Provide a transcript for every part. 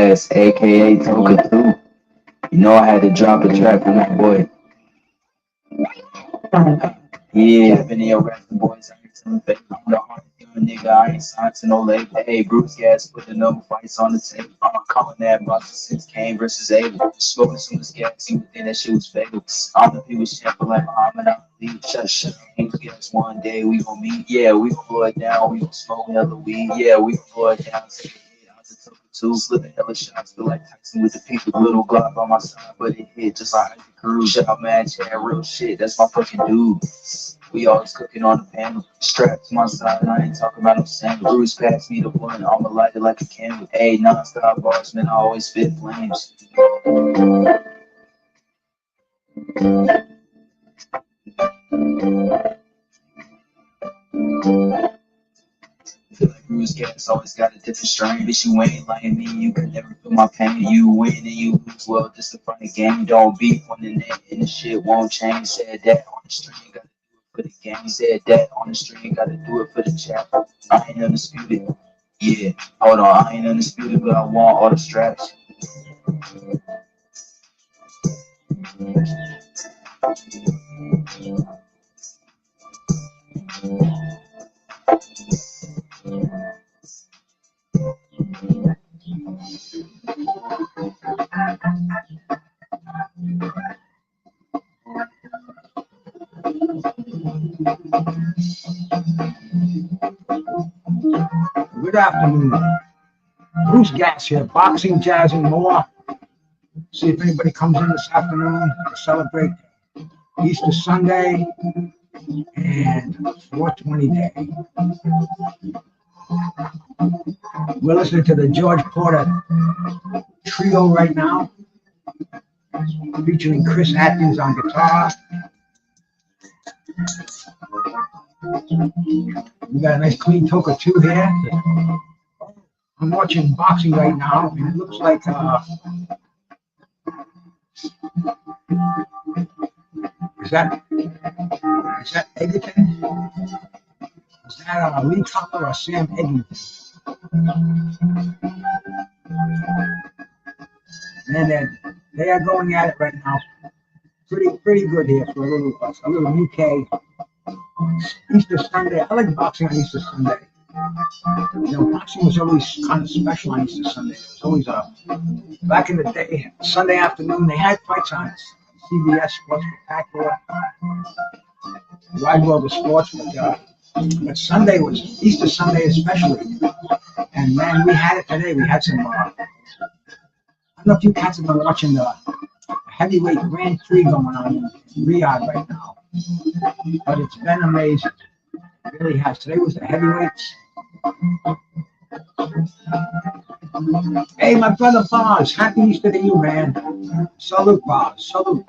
Gas, aka Toka 2. You know I had to drop a track for my boy. Yeah, been in your rap boys. I ain't telling fake. I'm the hardest young nigga. I ain't signed to no label. Hey, Bruce Gas put the number fights on the table. I'm calling that box since Kane versus Abel. Smoking so much gas, you would think that shit was fatal. All the people champion like Muhammad Ali. Shut. Ain't gas one day we gon' meet. Yeah, we gon' blow it down. We gon' smoke hella weed. Yeah, we gon' blow it down. Take a hit out the Tucker two, slipping hella shots. Feel like Tyson with the people. Little Glock on my side, but it hit just like Isaac Cruz. Shut up, man. Chat real shit. That's my fucking dude. We always cooking on the panel. Strapped to my side, and I ain't talking about no sandal. Bruce passed me the blunt, I'ma light it like a candle. Hey, non-stop bars, man, I always spit flames. Feel like Bruce Gas always got a different strain. Bitch, you ain't like me, you can never feel my pain. You win and you lose, well, this the funny game. Don't beef on the net, and the shit won't change. Said that on the string, gotta do it for the game. Said that on the string, gotta do it for the chat. I ain't undisputed. Yeah, hold on, I ain't undisputed, but I want all the straps. Good afternoon. Bruce Gas here, boxing, jazz, and more. See if anybody comes in this afternoon to celebrate Easter Sunday and 420 Day. We're listening to the George Porter Trio right now, featuring Chris Atkins on guitar. We got a nice clean Toka 2 here. I'm watching boxing right now, and it looks like is that Egerton? Is that Lee Cutler or Sam Egerton? And they are going at it right now. Pretty good here for a little UK Easter Sunday. I like boxing on Easter Sunday. You know, boxing was always kind of special on Easter Sunday. It was always back in the day, Sunday afternoon, they had fights on CBS Sports Spectacular, Wide World of Sports, but Sunday was Easter Sunday especially. And man, we had it today. We had some. I don't know if you cats have been watching the heavyweight Grand Prix going on in Riyadh right now, but it's been amazing. It really has. Today was the heavyweights. Hey, my brother Boz, happy Easter to you, man. Salute, Boz. Salute.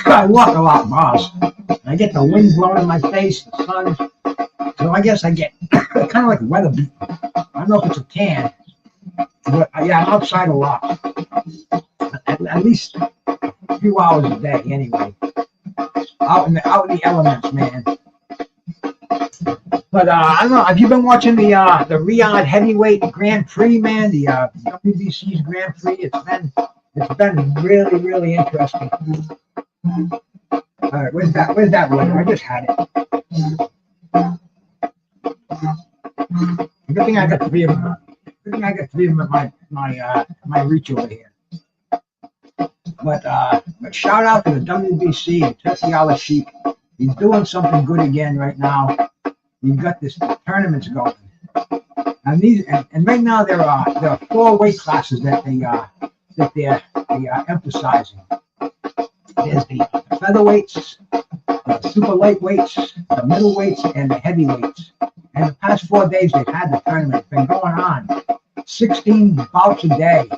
I walk a lot, Boz. I get the wind blowing in my face, the sun. So I guess I get kind of like weather beaten. I don't know if it's a tan, but yeah, I'm outside a lot. At least a few hours a day, anyway. Out in the elements, man. But I don't know. Have you been watching the Riyadh Heavyweight Grand Prix, man? The WBC's Grand Prix. It's been really interesting. All right, where's that one? I just had it. Good thing I got three of them. Good thing I got three of them at my reach over here. But shout out to the WBC and Turkey Al Sheikh. He's doing something good again right now. You've got this tournaments going, and right now there are 4 weight classes that they're emphasizing. There's the featherweights, the super lightweights, the middleweights, and the heavyweights. And the past 4 days they've had the tournament. It's been going on 16 bouts a day.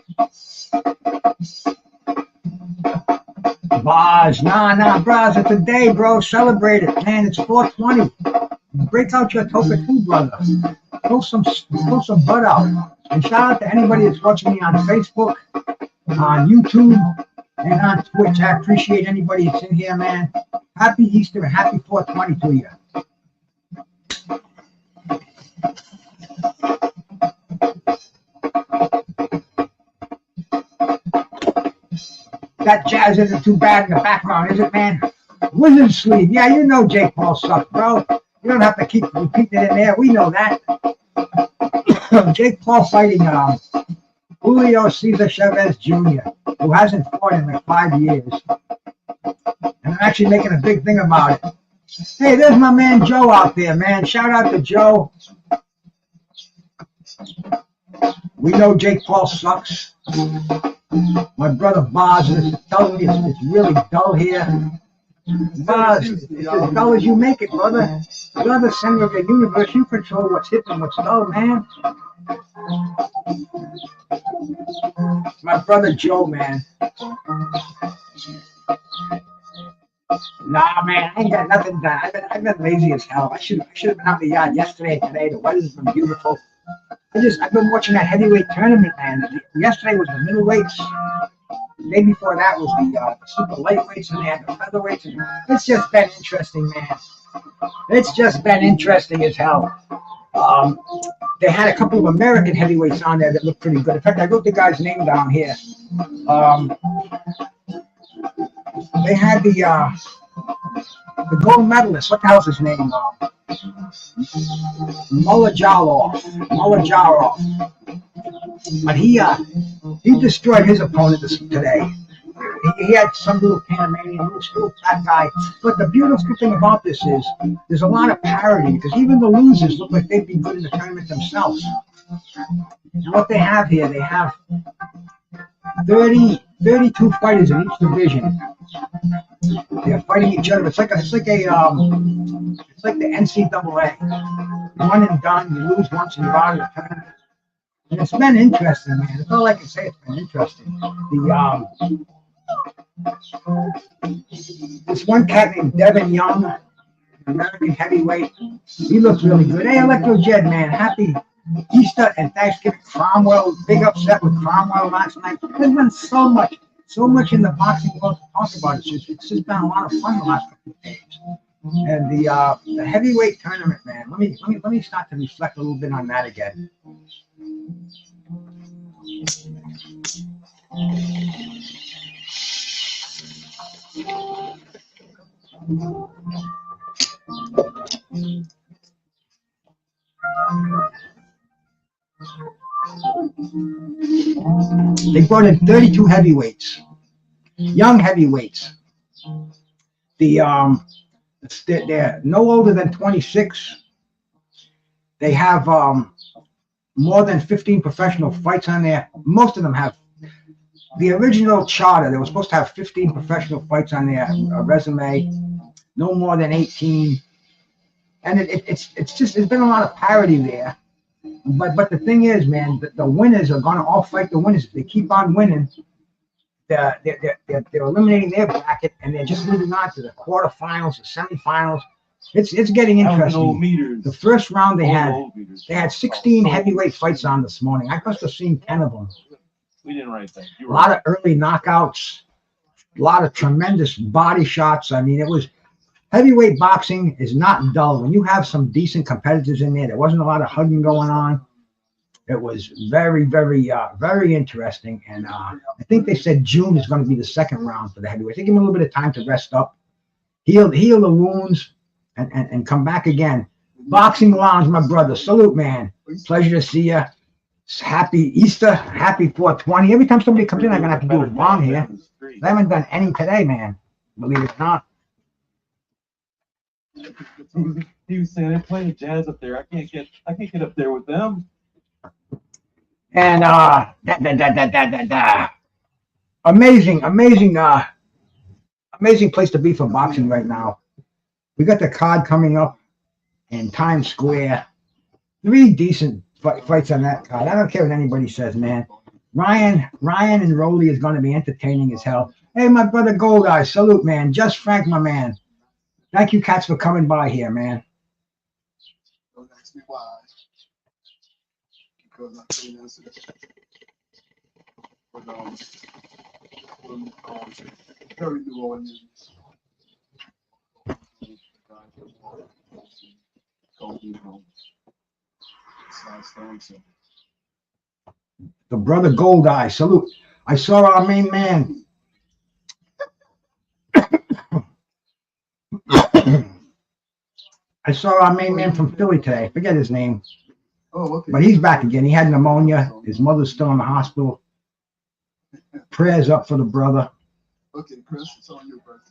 Bars. Nah, bros. It's a day, bro. Celebrate it, man. It's 420. Break out your toka too, brother. Throw some butt out. And shout out to anybody that's watching me on Facebook, on YouTube, and on Twitch. I appreciate anybody that's in here, man. Happy Easter and happy 420 to you. That jazz isn't too bad in the background, is it, man? Wizard Sleeve. Yeah, you know Jake Paul sucks, bro. You don't have to keep repeating it in there. We know that. Jake Paul fighting Julio Cesar Chavez Jr., who hasn't fought in like 5 years. And I'm actually making a big thing about it. Hey, there's my man Joe out there, man. Shout out to Joe. We know Jake Paul sucks. My brother Boz is telling me it's really dull here. Boz, it's as dull as you make it, brother. You're the center of the universe. You control what's hip and what's dull, man. My brother Joe, man. Nah, man, I ain't got nothing done. I've been lazy as hell. I should have been out in the yard yesterday and today. The weather's been beautiful. I've been watching that heavyweight tournament, man. Yesterday was the middleweights. The day before that was the super lightweights, and they had the featherweights. And it's just been interesting, man. It's just been interesting as hell. They had a couple of American heavyweights on there that looked pretty good. In fact, I wrote the guy's name down here. They had the gold medalist. What the hell's his name? Mulajarov. But he destroyed his opponent today. He had some little Panamanian, little fat guy. But the beautiful thing about this is there's a lot of parity because even the losers look like they'd be good in the tournament themselves. And what they have here, they have 32 fighters in each division. They're fighting each other. It's like the NCAA. One and done. You lose once and you're out of the tournament. And it's been interesting, man. That's all I can say. It's been interesting. This one cat named Devin Young, an American heavyweight. He looks really good. Hey, Electro Jed, man. Happy Easter and Thanksgiving. Cromwell, big upset with Cromwell last night. There's been so much in the boxing world to talk about. It's just been a lot of fun the last couple of days. And the heavyweight tournament, man. Let me start to reflect a little bit on that again. They brought in 32 heavyweights, young heavyweights. They're no older than 26. They have more than 15 professional fights on there. Most of them have. The original charter, they were supposed to have 15 professional fights on their resume, no more than 18. And it's just, there's been a lot of parity there. But the thing is, man, the winners are going to all fight the winners. If they keep on winning, they're eliminating their bracket, and they're just moving on to the quarterfinals, the semifinals. It's getting interesting. The first round they had 16 heavyweight fights on this morning. I must have seen 10 of them. We didn't write that. A lot of early knockouts, a lot of tremendous body shots. I mean, it was heavyweight boxing is not dull. When you have some decent competitors in there wasn't a lot of hugging going on. It was very, very, very interesting. And I think they said June is going to be the second round for the heavyweight. They give them a little bit of time to rest up, heal the wounds, and come back again. Boxing Lounge, my brother. Salute, man. Pleasure to see you. Happy Easter, happy 420. Every time somebody comes in, I'm going to have to do it wrong here. I haven't done any today, man. Believe it or not. He was saying they're playing jazz up there. I can't get up there with them. And amazing place to be for boxing right now. We got the card coming up in Times Square. 3 decent fights on that card. I don't care what anybody says, man. Ryan and Rolly is going to be entertaining as hell. Hey, my brother Gold Eye, salute, man. Just Frank, my man. Thank you, cats, for coming by here, man. Don't ask me why. Because I can't answer that. But very New Orleans. The brother Gold Eye, salute. I saw our main man. I saw our main man from Philly today. Forget his name. Oh, okay. But he's back again. He had pneumonia. His mother's still in the hospital. Prayers up for the brother. Okay, Chris, it's on your birthday.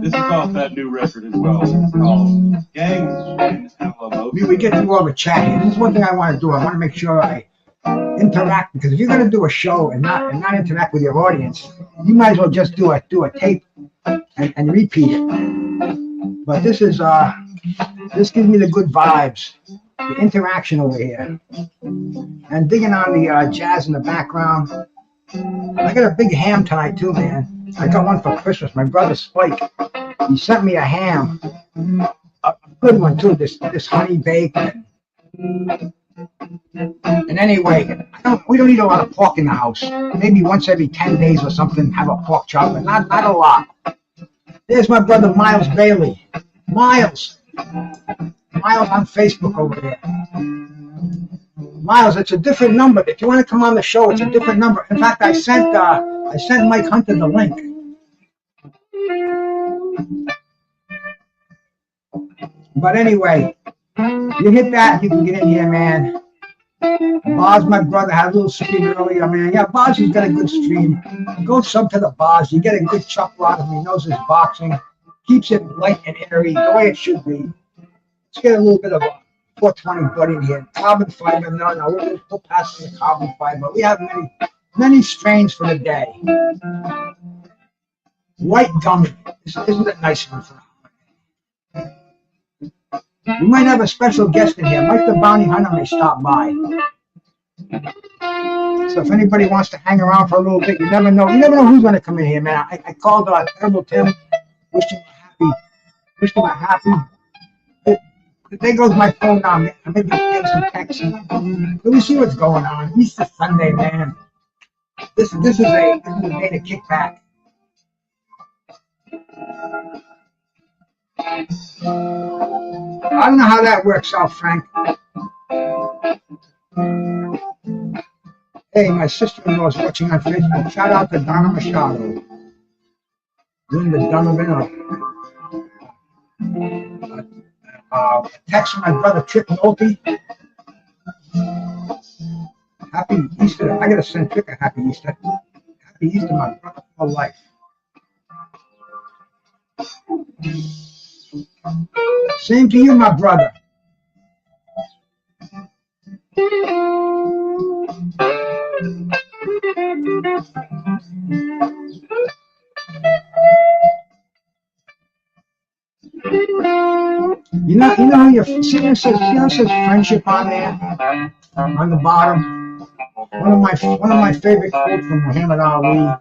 This is off that new record as well. It's called Gangs in Alamo. We get through all the chat here. This is one thing I want to do. I want to make sure I interact, because if you're going to do a show and not interact with your audience, you might as well just do a tape and repeat it. But this gives me the good vibes, the interaction over here, and digging on the jazz in the background. I got a big ham tonight too, man. I got one for Christmas. My brother Spike, he sent me a ham, a good one too. This honey baked. And anyway, we don't eat a lot of pork in the house. Maybe once every 10 days or something, have a pork chop, but not a lot. There's my brother Miles Bailey. Miles on Facebook over there. Miles, it's a different number. If you want to come on the show, it's a different number. In fact, I sent Mike Hunter the link. But anyway, you hit that, you can get in here, man. Boz, my brother, had a little stream earlier, man. Yeah, Boz has got a good stream. Go sub to the Boz. You get a good chuckle out of him. He knows his boxing. Keeps it light and airy, the way it should be. Let's get a little bit of a 420 buddy in here. Carbon fiber, no, we'll pass the carbon fiber. We have many strains for the day. White gummy. Isn't it nice one for we might have a special guest in here. Mike the Bounty Hunter may stop by. So if anybody wants to hang around for a little bit, you never know. You never know who's going to come in here, man. I called Terrible Tim. Wished him a happy. There goes my phone now. Maybe get some text. Let me see what's going on. Easter Sunday, man. This is a day to kick back. I don't know how that works out, Frank. Hey, my sister-in-law is watching on Facebook. Shout out to Donna Machado. Linda Donovan. Text from my brother Trick Nolte. Happy Easter. I gotta send Trick a happy Easter. Happy Easter, my brother, for life. Same to you, my brother. You know your see it says friendship on there on the bottom. One of my favorite quotes from Muhammad Ali.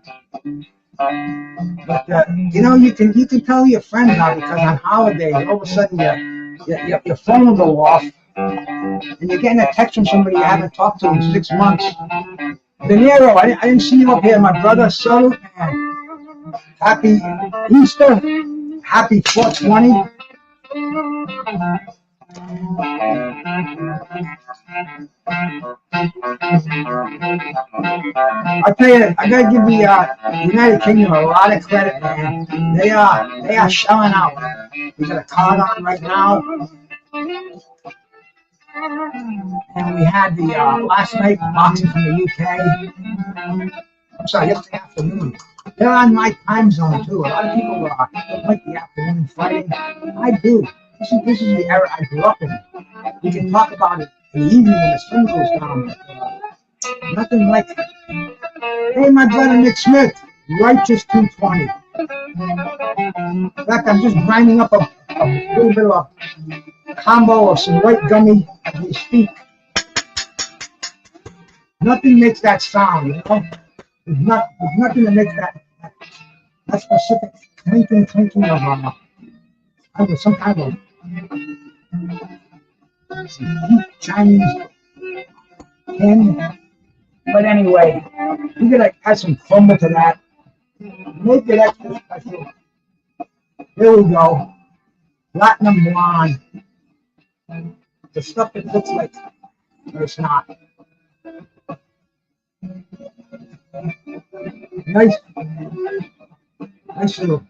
But you can tell your friends now, because on holidays all of a sudden your phone will go off and you're getting a text from somebody you haven't talked to in 6 months. De Niro, I didn't see you up here, my brother. So happy Easter, happy 420. I tell you, I gotta give the United Kingdom a lot of credit, man. They are shelling out. We got a card on right now, and we had the last night boxing from the UK. I'm sorry, yesterday afternoon. They're on my time zone too. A lot of people don't like the afternoon fighting. I do. This is the era I grew up in. We can talk about it in the evening when the sun goes down. Nothing like, hey, my brother Nick Smith, Righteous 220. In fact, I'm just grinding up a little bit of a combo of some white gummy as we speak. Nothing makes that sound, you know? There's nothing that makes that specific clinking of some kind of Chinese tin. But anyway, we're gonna add some crumble to that. Make it extra special. Here we go. Platinum blonde. The stuff that looks like it's not. Nice little.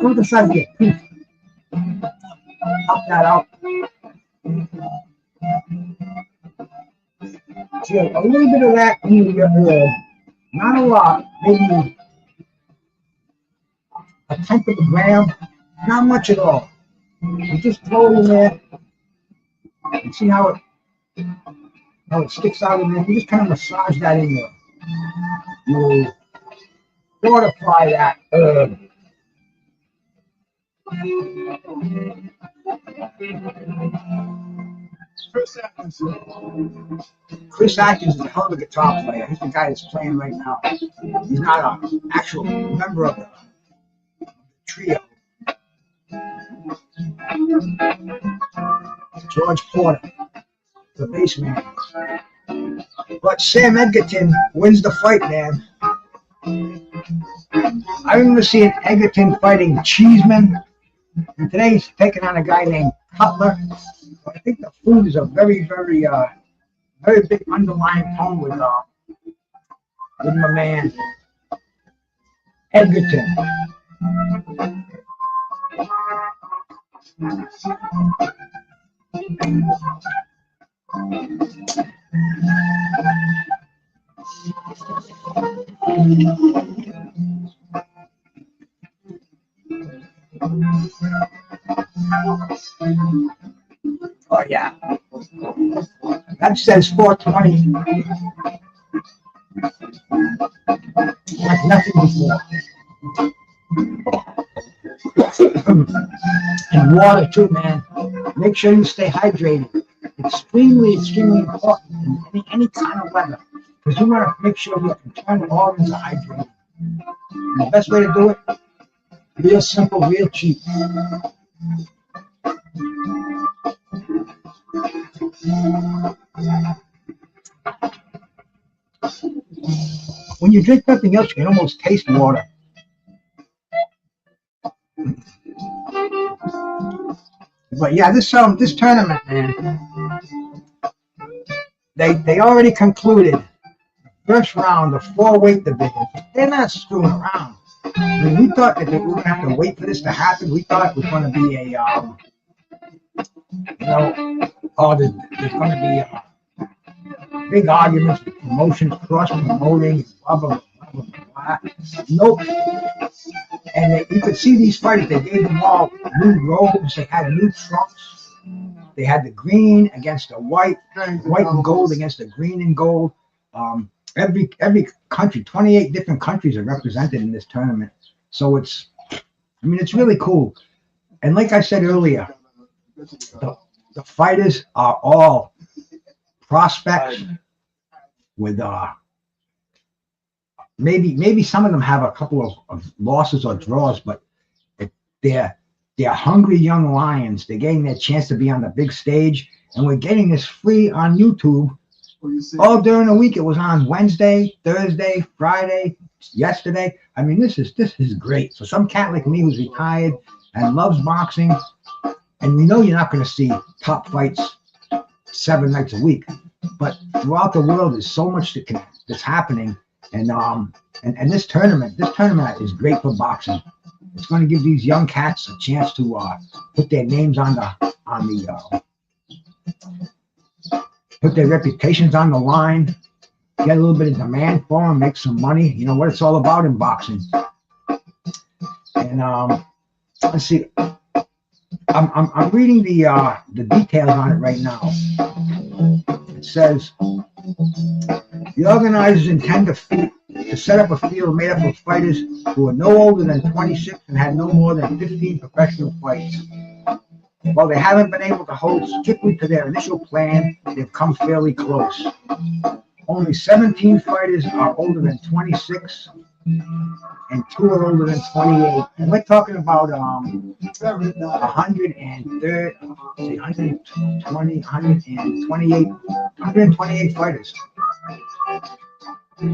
Go to the side here. Pop that out. See, a little bit of that in your not a lot, maybe a tenth of a gram, not much at all. You just throw it in there and see how it sticks out in there. You just kind of massage that in there. You fortify that herb. Chris Atkinson. Chris Atkins is a hell of a guitar player. He's the guy that's playing right now. He's not an actual member of the trio. George Porter, the bass man. But Sam Edgerton wins the fight, man. I remember seeing Edgerton fighting Cheeseman, and today he's taking on a guy named Cutler. I think the food is a very, very, very big underlying tone with my man Edgerton. Oh yeah, that says 420. Like nothing before. And water too, man. Make sure you stay hydrated. Extremely, extremely important in any kind of weather. Because you want to make sure you can turn the organs hydrated. And the best way to do it, real simple, real cheap. When you drink nothing else, you can almost taste water. But yeah, this tournament, man, they already concluded the first round of 4 weight divisions. They're not screwing around. I mean, we thought that we were going to have to wait for this to happen. We thought it was going to be a, there's going to be big arguments, promotions, cross-promoting, blah, blah, blah, blah, blah. Nope. And you could see these fighters, they gave them all new robes, they had new trunks, they had the green against the white, white and gold against the green and gold. Every country, 28 different countries are represented in this tournament. So it's really cool. And like I said earlier, the fighters are all prospects with maybe some of them have a couple of losses or draws, but they're hungry young lions. They're getting their chance to be on the big stage, and we're getting this free on YouTube. All during the week. It was on Wednesday, Thursday, Friday, yesterday. I mean, this is great. For some cat like me who's retired and loves boxing, and you know you're not going to see top fights 7 nights a week, but throughout the world there's so much that's happening, and this tournament is great for boxing. It's going to give these young cats a chance to put their names put their reputations on the line, get a little bit of demand for them, make some money. You know what it's all about in boxing. And let's see, I'm reading the details on it right now. It says the organizers intend to set up a field made up of fighters who are no older than 26 and had no more than 15 professional fights. While they haven't been able to hold strictly to their initial plan, they've come fairly close. Only 17 fighters are older than 26, and 2 are older than 28. And we're talking about 130, 128 fighters.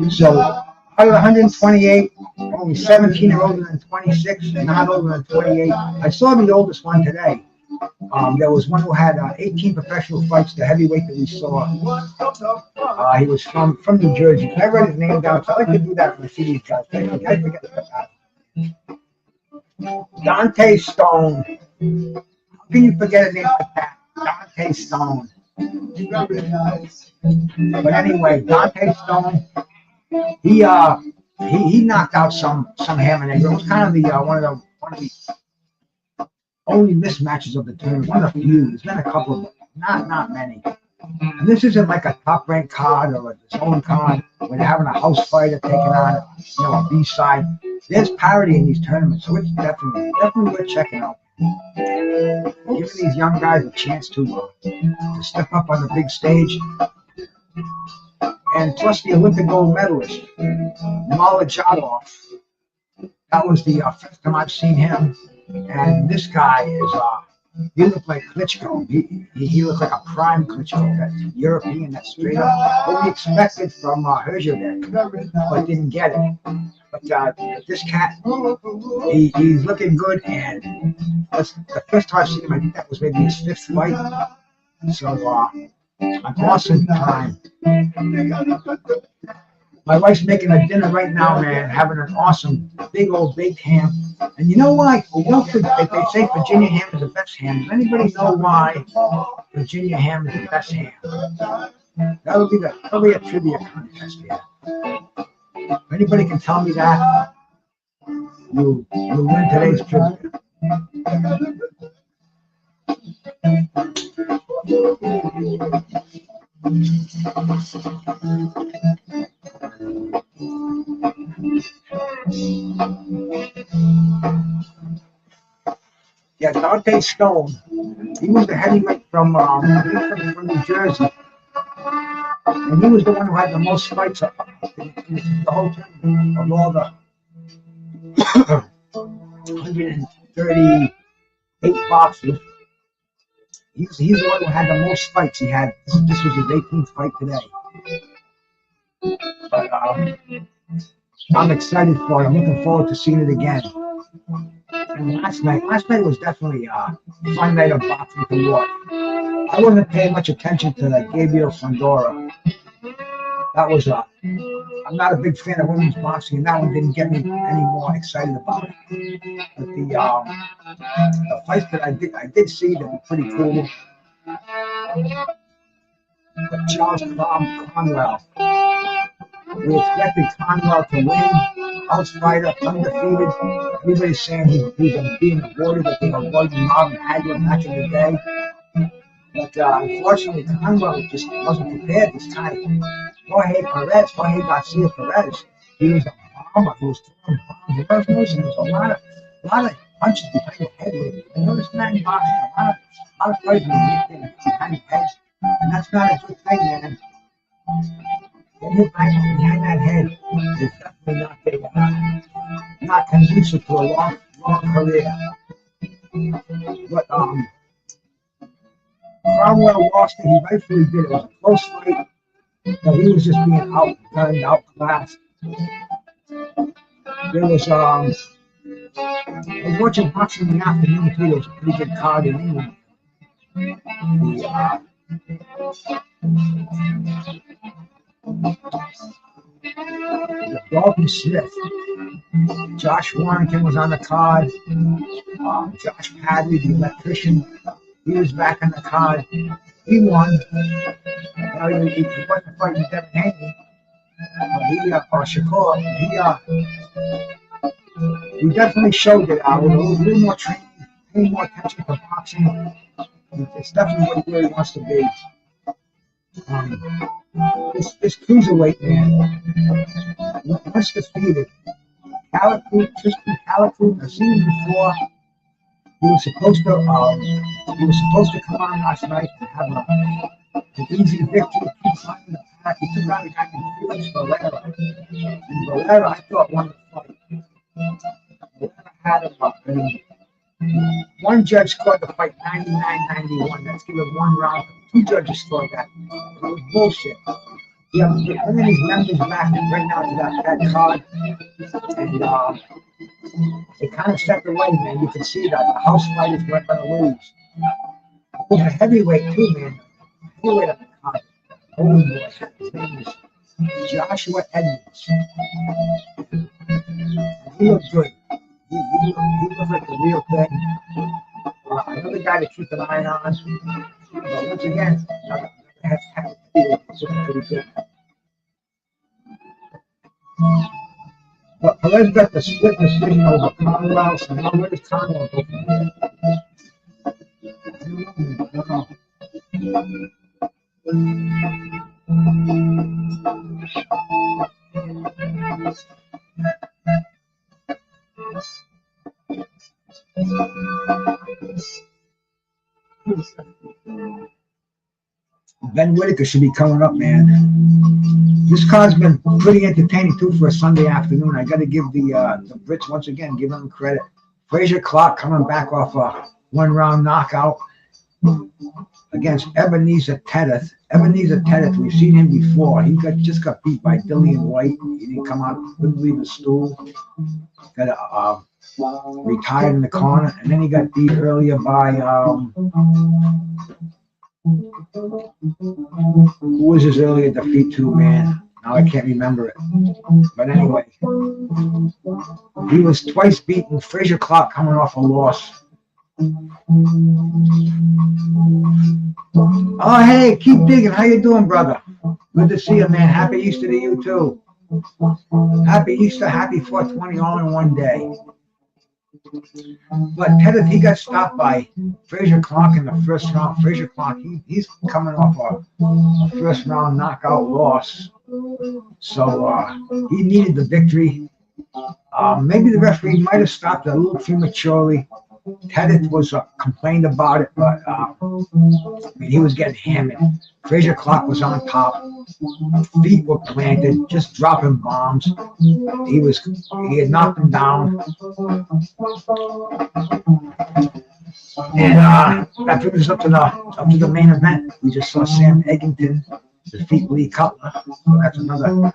So out of 128, only 17 are older than 26 and not older than 28. I saw the oldest one today. There was one who had 18 professional fights, the heavyweight that we saw. He was from New Jersey. I wrote his name down, so I like to do that when I see these guys. I forget about that. Dante Stone. How can you forget a name like that? Dante Stone. But anyway, Dante Stone, he knocked out some hammer. It was kind of the one of the only mismatches of the tournament. One of the few. There's been a couple, but not many. And this isn't like a top ranked card or a zone card where they're having a house fighter taking on a B side. There's parity in these tournaments, so it's definitely worth checking out. Giving these young guys a chance to step up on the big stage. And plus the Olympic gold medalist, Molodjadov. That was the first time I've seen him. And this guy is, he looked like Klitschko. He looked like a prime Klitschko, that European, that straight up. What we expected from Herjavec, but didn't get it. But this cat, he's looking good, and that's the first time I've seen him. I think that was maybe his 5th fight. So, an awesome time. My wife's making a dinner right now, man, having an awesome big old baked ham. And you know why? They say Virginia ham is the best ham. Does anybody know why Virginia ham is the best ham? That'll be a trivia contest here. If anybody can tell me that, you'll win today's trivia. Yeah, Dante Stone. He was the heavyweight from New Jersey, and he was the one who had the most fights in the whole tournament of all the 138 boxers. He's the one who had the most fights. He had this was his 18th fight today. But I'm excited for it. I'm looking forward to seeing it again. And last night was definitely a fun night of boxing to watch. I wasn't paying much attention to Gabriel Fundora. That was I'm not a big fan of women's boxing, and that one didn't get me any more excited about it. But the fights that I did see that were pretty cool. But Charles Conwell. We expected Conwell to win. House fighter, undefeated. Everybody's saying he's being avoided, that they avoided Marvin Hagler back in the day. But unfortunately, Conwell just wasn't prepared this time. Jorge Garcia Perez, he was a bomber. He was throwing bombs. There was a lot of punches behind the head. I noticed that in boxing. A lot of fighters behind the heads, and that's not a good thing, man. Getting hit behind that head is definitely not conducive to a long career. But Cromwell lost it. He rightfully did. It was a close fight, but he was just being outclassed. There was I was watching boxing in the afternoon too. There was a pretty good card in England. Dalton Smith, Josh Warrington was on the card. Josh Padley, the electrician, he was back on the card. He won. He wasn't fighting Devin Haney. Shakur. He definitely showed that with a little more training, paying more attention to boxing. It's definitely what he really wants to be. This cruiserweight man, once defeated, Tristan Calicut. I've seen him before. He was supposed to come on last night and have an easy victory. Keep climbing the pack. He took out a guy named Felix Valera. And Valera, I thought won the fight. Valera had him up. And one judge scored the fight 99-91. That's given one round. Two judges scored that. It was bullshit. Yeah, they're bringing these members back right now to that card. And they kind of stepped away, man. You can see that the house fighters weren't going to lose. It was a heavyweight, too, man. Heavyweight up the card. Oh, boy. His name is Joshua Edmonds. He looked good. He looked like the real thing. Another guy to keep an eye on. But once again, pretty good. But Perez got the split decision over Conwell, so now where does Conwell go from Ben Whitaker should be coming up, man. This card's been pretty entertaining too for a Sunday afternoon. I got to give the Brits once again, give them credit. Fraser Clark coming back off a one-round knockout against Ebenezer Tedeth. Ebenezer Tedeth, we've seen him before. He just got beat by Dillian White. He didn't come out, couldn't leave the stool. Got retired in the corner, and then he got beat earlier by who was his earlier defeat to, man? Now I can't remember it. But anyway, he was twice beaten. Fraser Clark coming off a loss. Oh, hey, keep digging. How you doing, brother? Good to see you, man. Happy Easter to you, too. Happy Easter, happy 420 all in one day. But Tedeth, he got stopped by Fraser Clark in the first round. Fraser Clark, he's coming off a first round knockout loss. So he needed the victory. Maybe the referee might have stopped it a little prematurely. Tedeth was complained about it, but I mean, he was getting hammered. Fraser Clark was on top. Feet were planted, just dropping bombs. He had knocked him down. And that brings us up to the main event. We just saw Sam Eggington defeat Lee Cutler. So that's another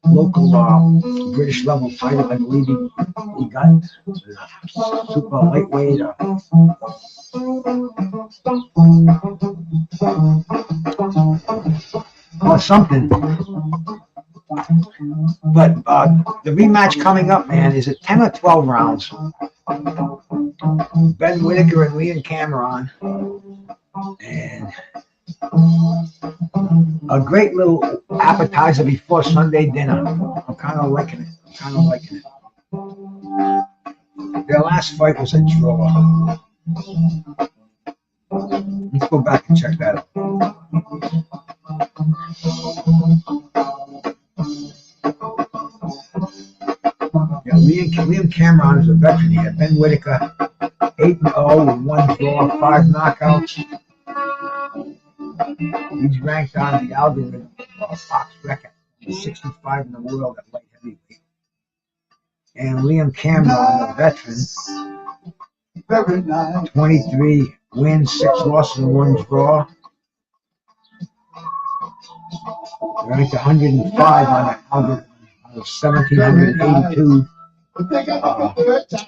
local British level fighter. I believe he got super lightweight. Or something. But the rematch coming up, man, is at 10 or 12 rounds. Ben Whitaker and Leon Cameron. And a great little appetizer before Sunday dinner. I'm kind of liking it. Their last fight was a draw. Let's go back and check that out. Yeah, Liam Cameron is a veteran here. Ben Whitaker, 8-0 with 1 draw, 5 knockouts. He's ranked on the algorithm Fox record, 65 in the world at light heavyweight. And Liam Cameron, a veteran, 23 wins, 6 losses, and 1 draw. Ranked 105 on the algorithm, out of 1,782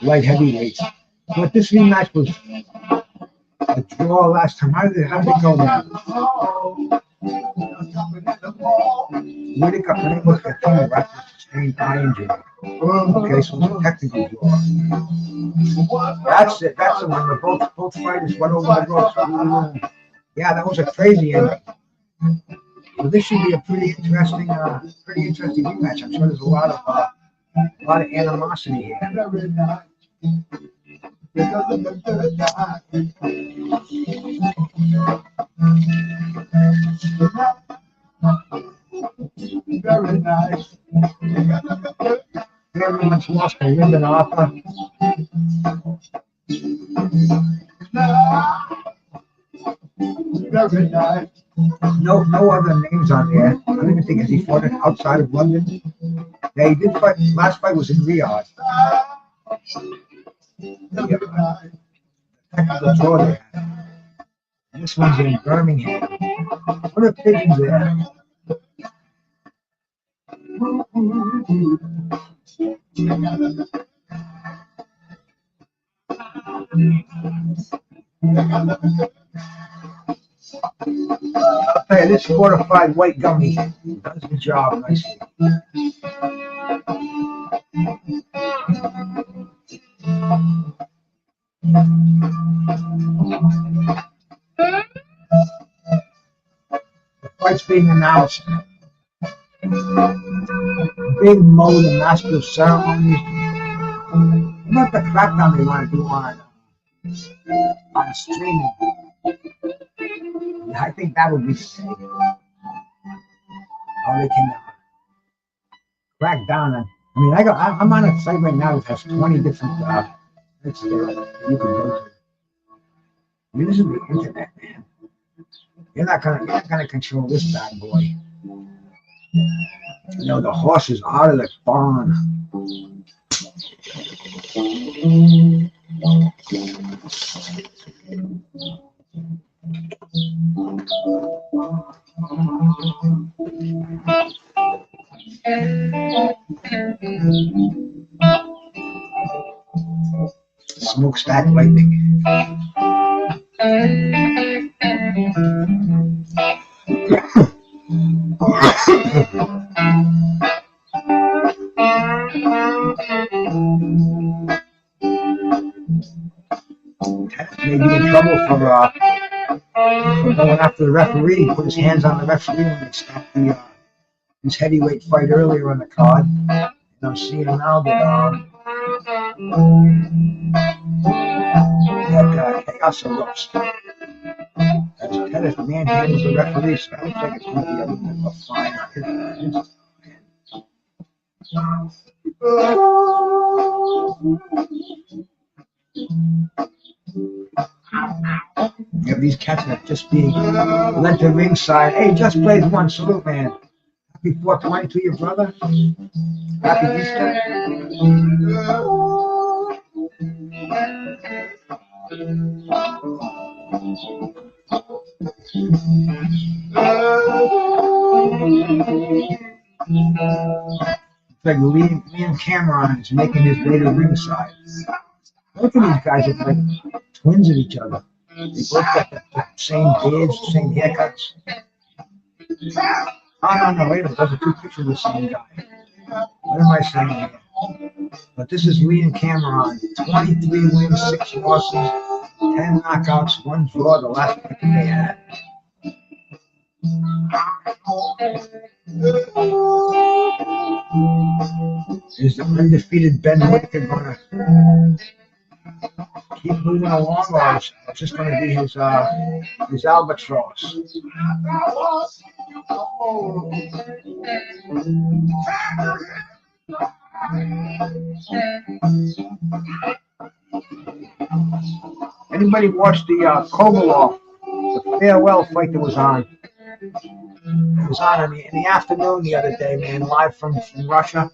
light heavyweights. But this rematch was a draw last time. How did it go down? Whitaker unable to continue after sustained eye injury. Okay, so it's a technical draw. That's it. That's the one where both fighters went over the ropes. Yeah, that was a crazy ending. So this should be a pretty interesting rematch. I'm sure there's a lot of animosity here. Very nice. Everyone's lost a Lyndon Arthur. Very nice. no other names on there. I don't even think he fought it outside of London. Yeah, he did fight. Last fight was in Riyadh. Technical draw there. And this one's in Birmingham. What are pigeons there? I'll tell you, this fortified white gummy does the job nicely. The fight's being announced. Big mode of master ceremonies. What about the crackdown they want to do on streaming? I think that would be how they can crack down on. I mean, I'm on a site right now that has 20 different sites there you can go to. I mean, this is the internet, man. You're not gonna control this bad boy. You know, the horse is out of the barn. Smokestack lightning. Maybe in trouble for going after the referee. Put his hands on the referee when they stopped his heavyweight fight earlier on the card. And I'm seeing now that Chaos erupts. As Pettis manhandles the referee, so I don't think it's going to be a fine. You have these cats that just being led to ringside. Hey, just plays one. Salute, man. Happy 420 to your brother. Happy Easter. It's like Liam Cameron is making his way to ringside. Both of these guys are like twins of each other. They both got the same beards, same haircuts. Oh, no, wait a minute. Those are two pictures of the same guy. What am I saying here? But this is Liam Cameron. 23 wins, 6 losses, 10 knockouts, 1 draw, the last fight they had. Is the undefeated Ben Whitaker going to keep moving along, or is it just going to be his albatross? Anybody watch the Kovalov, the farewell fight that was on? It was on in the afternoon the other day, man, live from Russia.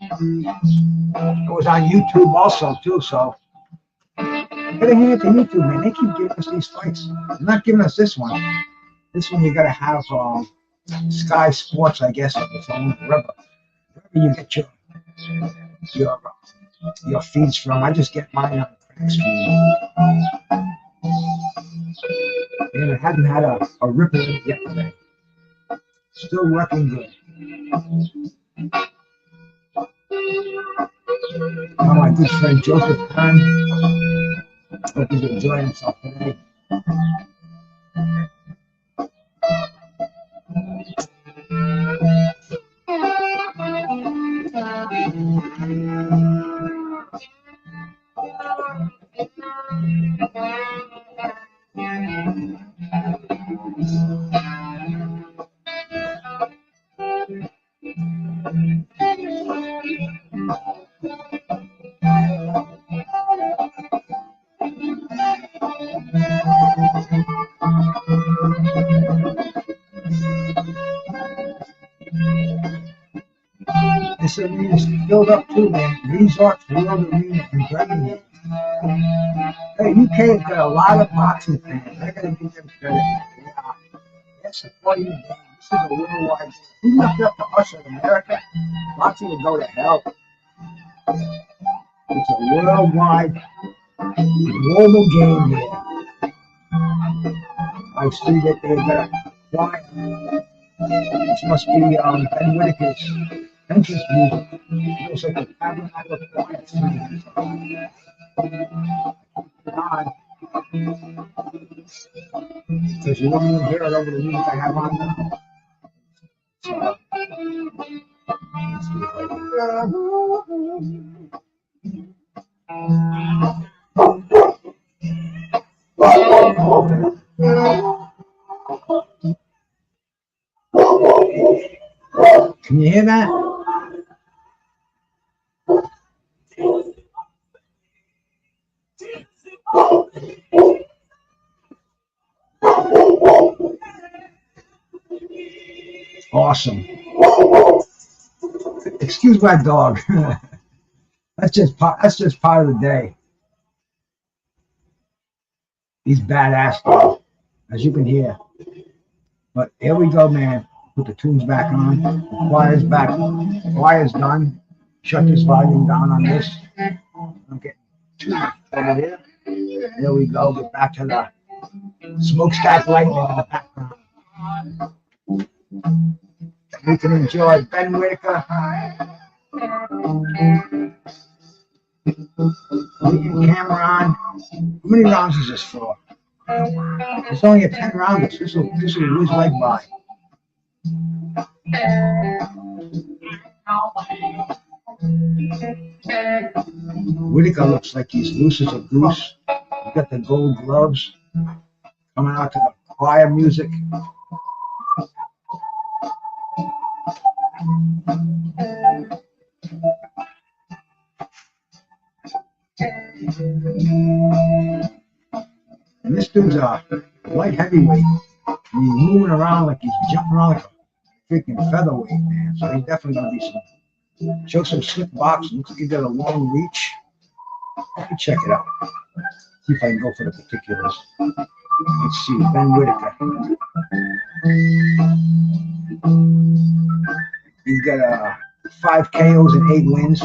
It was on YouTube also, too, so gotta hand it to YouTube, man. They keep giving us these fights. They're not giving us this one. This one you gotta have Sky Sports, I guess, on the phone, wherever you get your feeds from. I just get mine on Crack's feed. And it hadn't had a ripple in it yet today. Still working good. Oh, my good friend Joseph Kahn. Hope he's enjoying himself today. this arena's filled up too, man. Resorts World Arena in Birmingham. Hey, UK's got a lot of boxing fans. I gotta give them credit. Yeah, they're supporting the game. This is a worldwide. If we left it up to us in America, boxing would go to hell. It's a worldwide, global game here. I see that they've got a choir. This must be Ben Whitaker's entrance music. It looks like a tabernacle choir singing. On. Because you don't even hear it over the music I have on now. So, let's see if I can you hear that? Awesome. Excuse my dog. That's just part of the day. He's badass, though, as you can hear. But here we go, man. Put the tunes back on. The choir's back. The choir's done. Shut this volume down on this. I'm getting too much over here. There we go. Get back to the smokestack lightning in the background. We can enjoy Ben Whitaker. Cameron. How many rounds is this for? It's only a 10 rounds. This will lose leg by. Whitaker looks like he's loose as a goose. He's got the gold gloves. Coming out to the choir music. And this dude's a light heavyweight. And he's moving around like he's jumping around like a freaking featherweight, man. So he's definitely going to be show some slick boxing. Looks like he's got a long reach. Let me check it out. See if I can go for the particulars. Let's see, Ben Whitaker. He's got 5 KOs and 8 wins,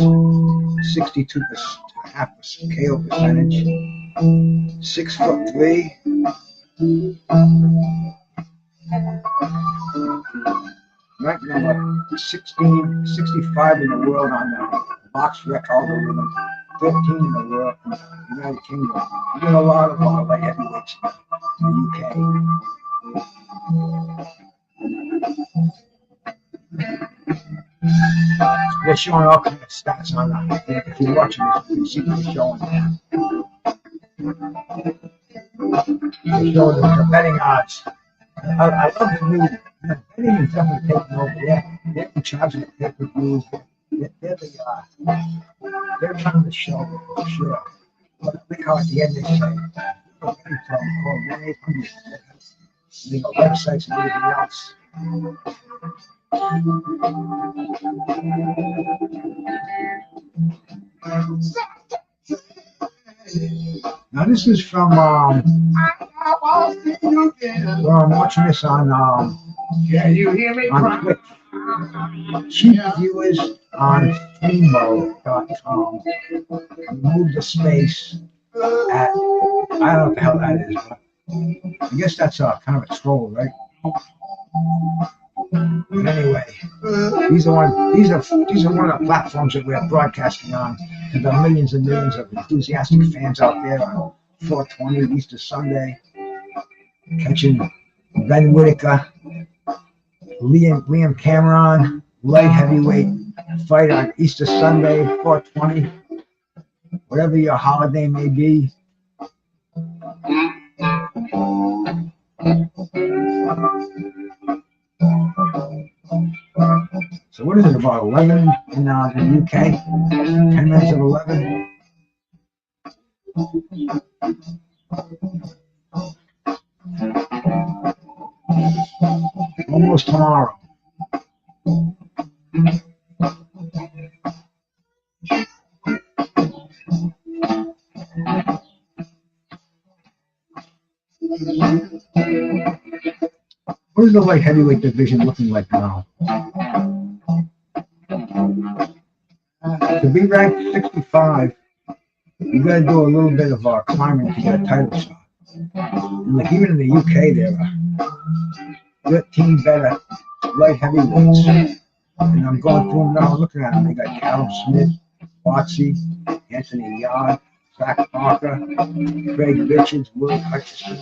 62.5% KO percentage. 6'3". Ranked number 65 in the world on the box rec algorithm, 13 in the world in the United Kingdom. We got a lot of light heavyweights in the UK. They're showing all kinds of stats on that. If you're watching this, you can see what they're showing there. They're showing the betting odds. I love the new betting is definitely taking over. They're in charge of the pay-per-views. They're running the show for sure. But look how at the end they say, call 1-800. They got websites and everything else. Now this is from I'm watching this on you hear me? on Twitch. Cheap viewers on Fimo.com. Remove the space at I don't know what the hell that is, but I guess that's kind of a troll, right? But anyway, these are one of the platforms that we're broadcasting on. And there are millions and millions of enthusiastic fans out there on 420 Easter Sunday, catching Ben Whitaker, Liam Cameron, light heavyweight fight on Easter Sunday, 420, whatever your holiday may be. So what is it, about 11 in the UK? 10 minutes of 11? Almost tomorrow. What is the light heavyweight division looking like now? To be ranked 65, you got to do a little bit of climbing to get a title shot. And like even in the UK, there are 13 better light heavyweights. And I'm going through them now, looking at them. They got Callum Smith, Watsy, Anthony Yard, Zach Parker, Craig Richards, Will Hutchison,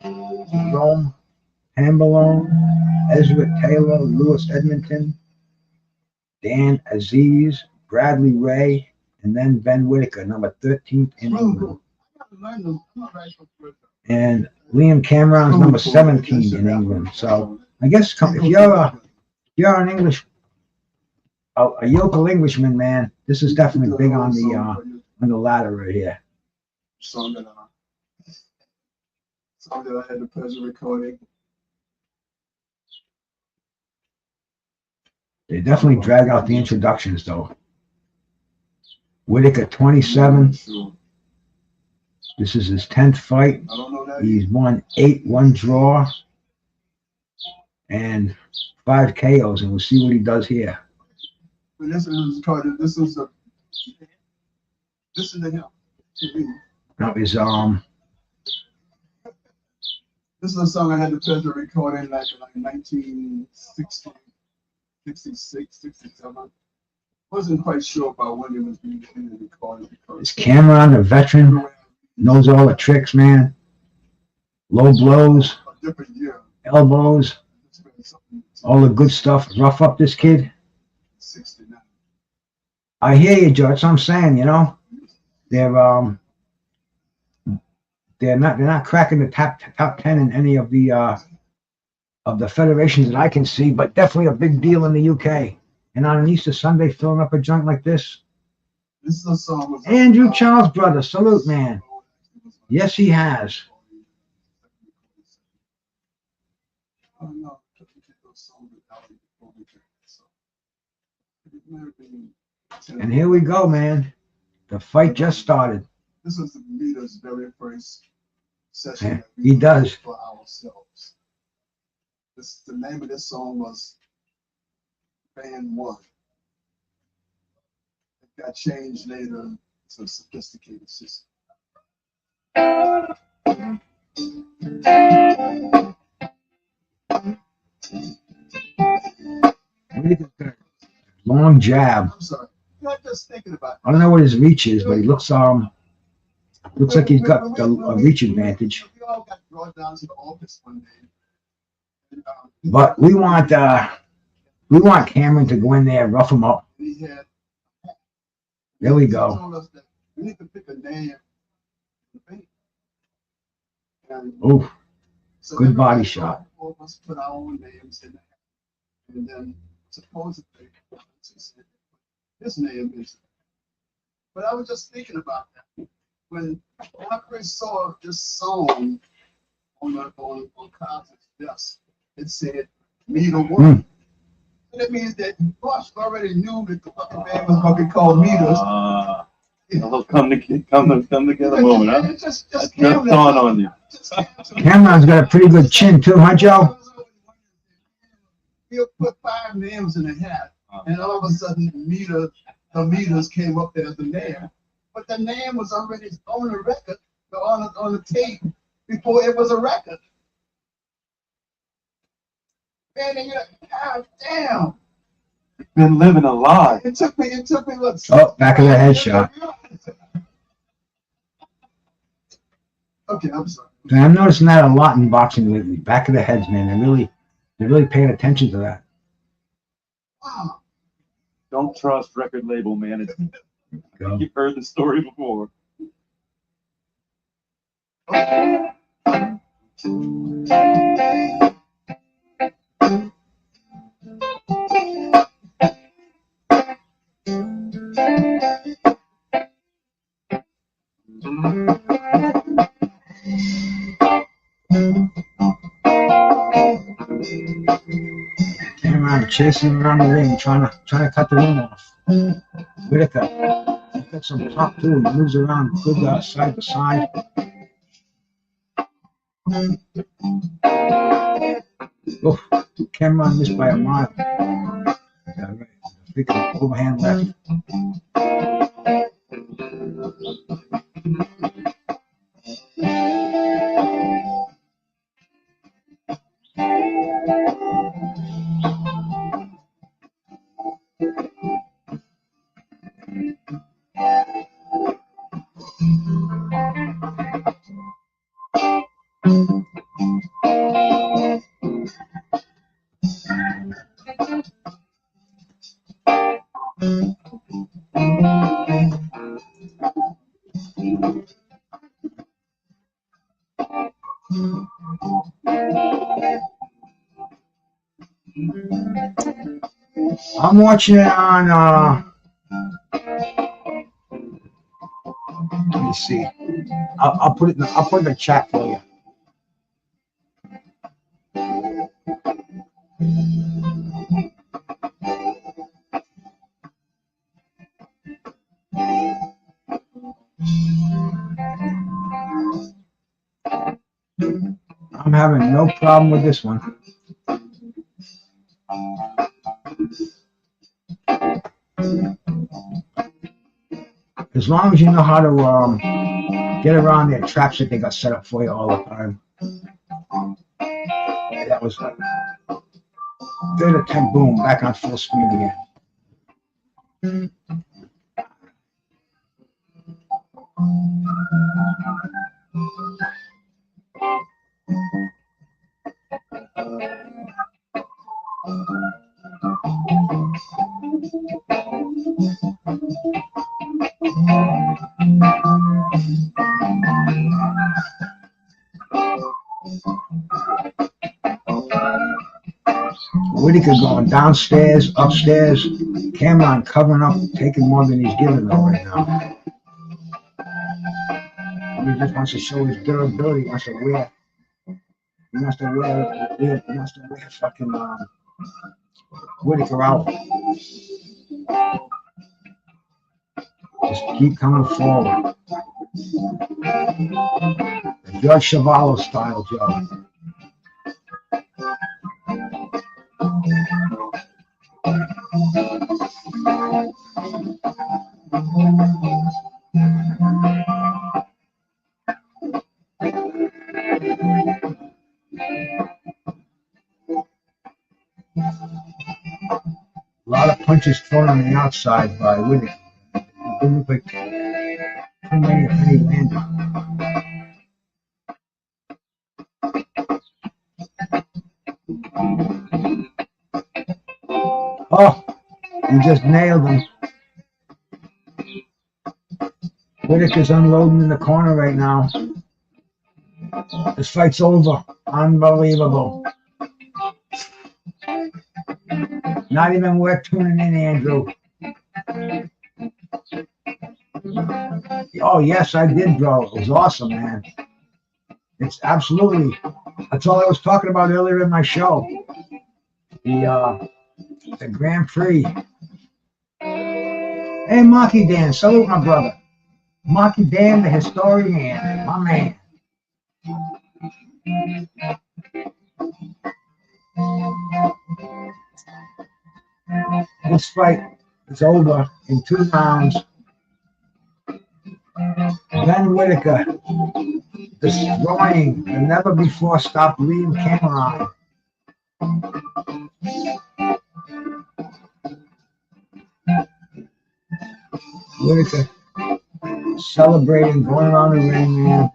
Rome, Hambalone, Ezra Taylor, Lewis Edmonton, Dan Aziz, Bradley Ray, and then Ben Whitaker, number 13th in England. And Liam Cameron's number 17 in England. So I guess if you're an English, a yokel Englishman, man, this is definitely big on the ladder right here. Song that I had the pleasure of recording. They definitely drag out the introductions, though. Whitaker, 27. This is his 10th fight. I don't know that. He's won 8, 1 draw, and 5 KOs, and we'll see what he does here. But this is the him. Now his This is a song I had the pleasure of recording like in 1960, 66, 67. Wasn't quite sure about when it was being recorded. His Cameron, the veteran, knows all the tricks, man. Low blows, A different year. elbows, all the good stuff. Rough up this kid. 69. I hear you, George. That's what I'm saying, you know. They're not cracking the top 10 in any of the federations that I can see, but definitely a big deal in the UK. And on an Easter Sunday, filling up a joint like this. This is a song. Andrew Charles, brother, salute, man. Yes, he has. And here we go, man. The fight just started. This was the Mita's very first session. Yeah, he does. For ourselves. The name of this song was Band One. It got changed later to Sophisticated System. Long jab. I'm sorry. I'm just thinking about it. I don't know what his reach is, but he looks like he's got a reach advantage. We all got brought down to the office one day. And, But we want Cameron to go in there and rough him up. he had, There we he go. told us that we need to pick a name. And Oh, so good body everybody shot. All of us put our own names in there. And then supposedly his name is. But I was just thinking about that. When I first saw this song on Carter's desk, it said Mita One. And that means that Bush already knew that the fucking man was gonna be called Mitas. A little come together moment, huh? It just That came just dawned on you. Cameron's got a pretty good chin too, huh, Joe? He'll put 5 names in a hat, and all of a sudden, the Mitas came up there as the name. But the name was already on the record, on the tape, before it was a record. Man, and you're like, God damn. Been living a lie. It took me, look. Oh, back of the head shot. Okay, I'm sorry. And I'm noticing that a lot in boxing lately. Back of the heads, man. They're really paying attention to that. Wow. Don't trust record label management. Go. You've heard the story before. Cameron chasing around the ring, trying to cut the ring off. Whitaker. He's got some pop too. He moves around good side to side. Oof, Cameron missed by a mile. Yeah, right. Big overhand left. I'm watching it on. Let me see. I'll put it. I'll put it in the chat for you. I'm having no problem with this one. As long as you know how to get around their traps that they got set up for you all the time. That was like third attempt, boom, back on full speed again. Whitaker going downstairs, upstairs. Cameron covering up, taking more than he's giving though right now. He just wants to show his durability. He wants to wear. He wants to wear fucking Whitaker out. Just keep coming forward. The George Chuvalo style, Joe. A lot of punches thrown on the outside by Whitaker. It didn't look like too many of any landed. Oh, he just nailed him. Whitaker's unloading in the corner right now. This fight's over. Unbelievable. Not even worth tuning in, Andrew. Oh, yes, I did, bro. It was awesome, man. It's absolutely. That's all I was talking about earlier in my show. The Grand Prix. Hey, Marky Dan, salute my brother. Marky Dan, the historian, my man. This fight is over in 2 rounds. Ben Whitaker destroying the never before stopped Liam Cameron. Whitaker celebrating, going around the ring, man.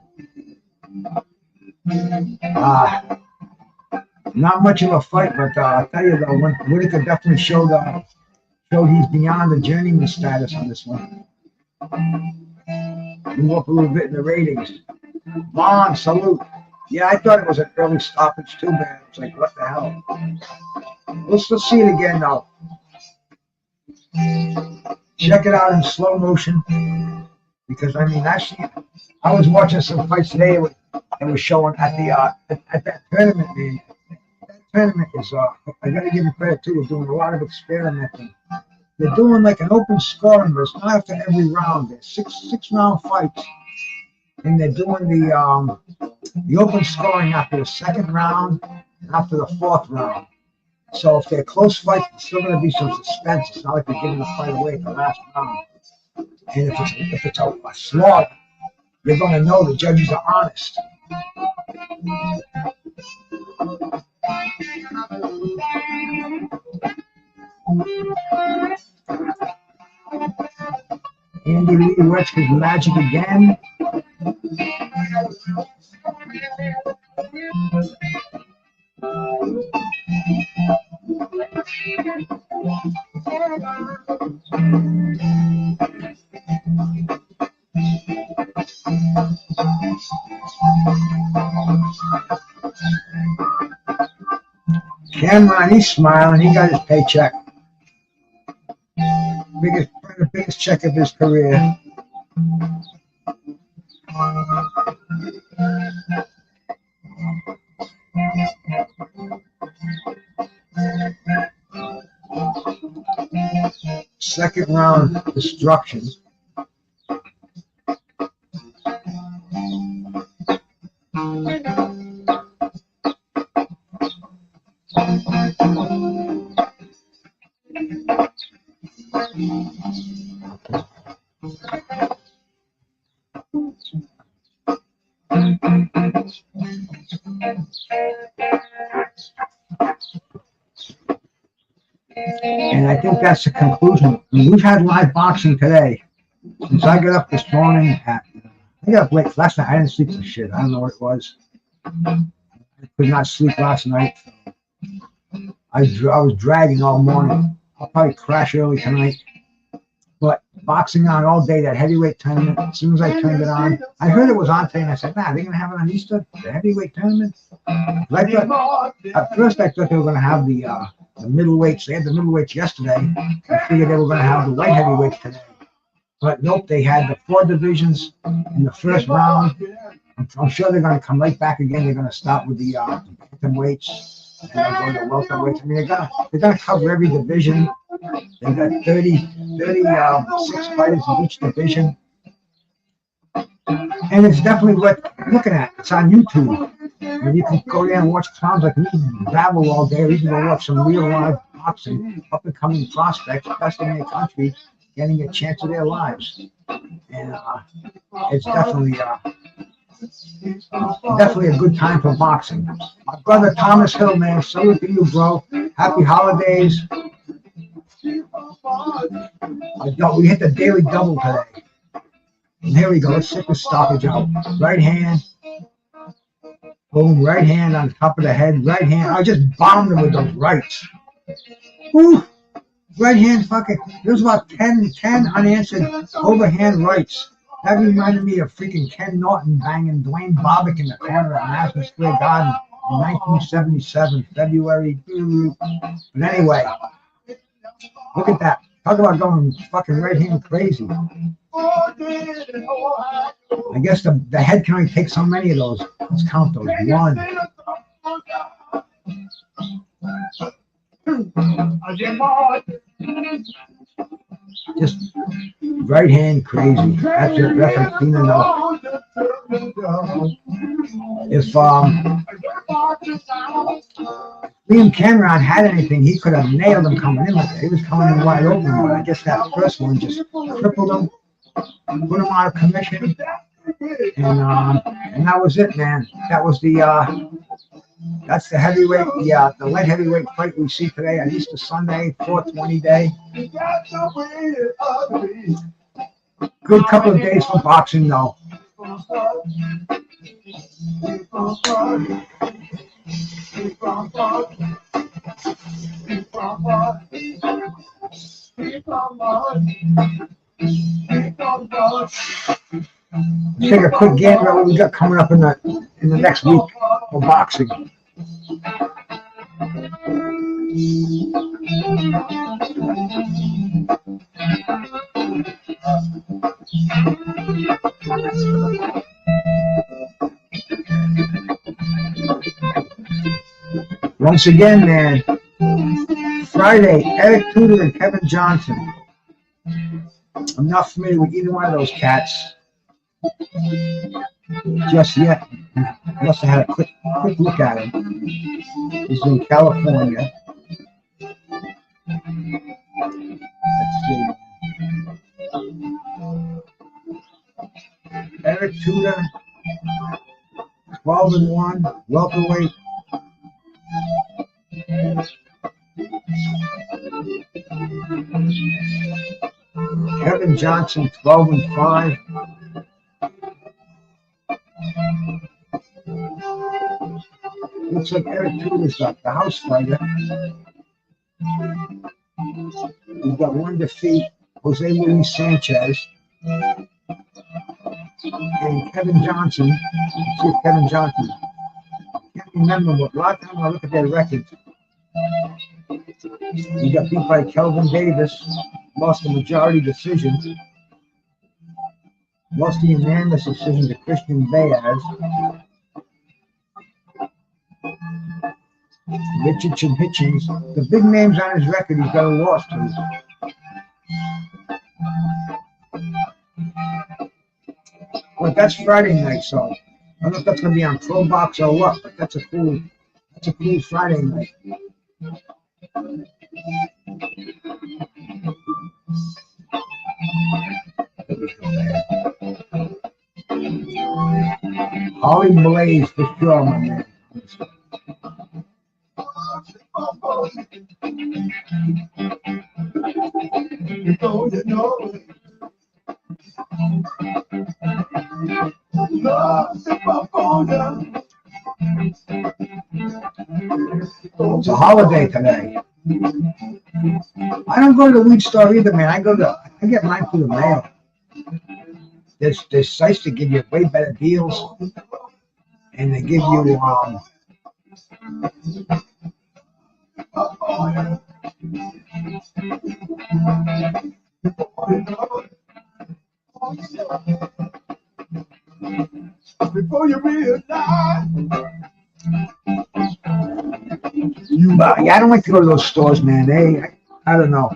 Not much of a fight, but I'll tell you though, Whitaker definitely showed he's beyond the journeyman status on this one. Move up a little bit in the ratings. Vaughn, salute. Yeah, I thought it was an early stoppage too, man. It's like, what the hell? Let's see it again though. Check it out in slow motion. Because I mean, actually, I was watching some fights today and was showing at that tournament, man. That tournament is I gotta give them credit too. They're doing a lot of experimenting. They're doing like an open scoring, but it's not after every round. They're six round fights. and they're doing the open scoring after the second round and after the fourth round. So if they're close fights, there's still going to be some suspense. It's not like they're giving the fight away at the last round. And if it's a slaughter, you're going to know the judges are honest. Andy Lee works his magic again. Cameron, he's smiling. He got his paycheck. The biggest check of his career. Second round destruction. And I think that's the conclusion. We've had live boxing today. Since I got up this morning I got up late last night. I didn't sleep for shit. I don't know what it was. I could not sleep last night. I was dragging all morning. I'll probably crash early tonight. But boxing on all day, that heavyweight tournament, as soon as I turned it on, I heard it was on today, and I said, nah, they're going to have it on Easter, the heavyweight tournament. At first, I thought they were going to have the middleweights. They had the middleweights yesterday. I figured they were going to have the light heavyweights today. But nope, they had the 4 divisions in the first round. I'm sure they're going to come right back again. They're going to start with the bantamweights. And they're going to welterweights. I mean, they're going to cover every division. They've got 36 fighters in each division. And it's definitely worth looking at. It's on YouTube. And you can go there and watch clowns like me babble all day, or you can go watch some real live boxing, up-and-coming prospects, best in their country, getting a chance of their lives. And it's definitely a good time for boxing. My brother Thomas Hill, man, salute to you, bro. Happy holidays. We hit the daily double today. And here we go. Let's check the stoppage out. Right hand. Boom. Right hand on top of the head. Right hand. I just bombed him with those rights. Woo. Right hand fucking. There's about 10 unanswered overhand rights. That reminded me of freaking Ken Norton banging Dwayne Bobbitt in the corner at Madison Square Garden in 1977, February. But anyway, look at that. Talk about going fucking right hand crazy. I guess the head can only take so many of those. Let's count those. 1. Just right hand crazy. That's it. That's clean enough. If Liam Cameron had anything, he could have nailed him coming in like that. He was coming in wide open, but I guess that first one just crippled him, put him out of commission, and that was it, man. That was that's the heavyweight, the light heavyweight fight we see today on Easter Sunday, 420 day. Good couple of days for boxing, though. Take a quick gander at what we got coming up in the next week for boxing. Once again, man, Friday, Eric Tudor and Kevin Johnson. I'm not familiar with either one of those cats. just yet. Must have had a quick look at him. He's in California. Let's see. Eric Tudor, 12-1, welterweight. Kevin Johnson, 12-5. Looks like Eric Tudor's got the house fighter. He's got one defeat, Jose Luis Sanchez. And Kevin Johnson. Let's see if Kevin Johnson. Can't remember, but a lot of times I look at their records. He got beat by Kelvin Davis, lost a majority decision, lost the unanimous decision to Christian Baez. Richardson Hitchens, the big names on his record, he's got a loss to. But that's Friday night, so I don't know if that's gonna be on Pro Box or what, but that's a cool Friday night. Holly Blaze for sure, my man. It's a holiday today. I don't go to the weed store either, man. I get mine through the mail. There's sites that give you way better deals, and they give you before you realize. yeah, I don't like to go to those stores, man. I don't know.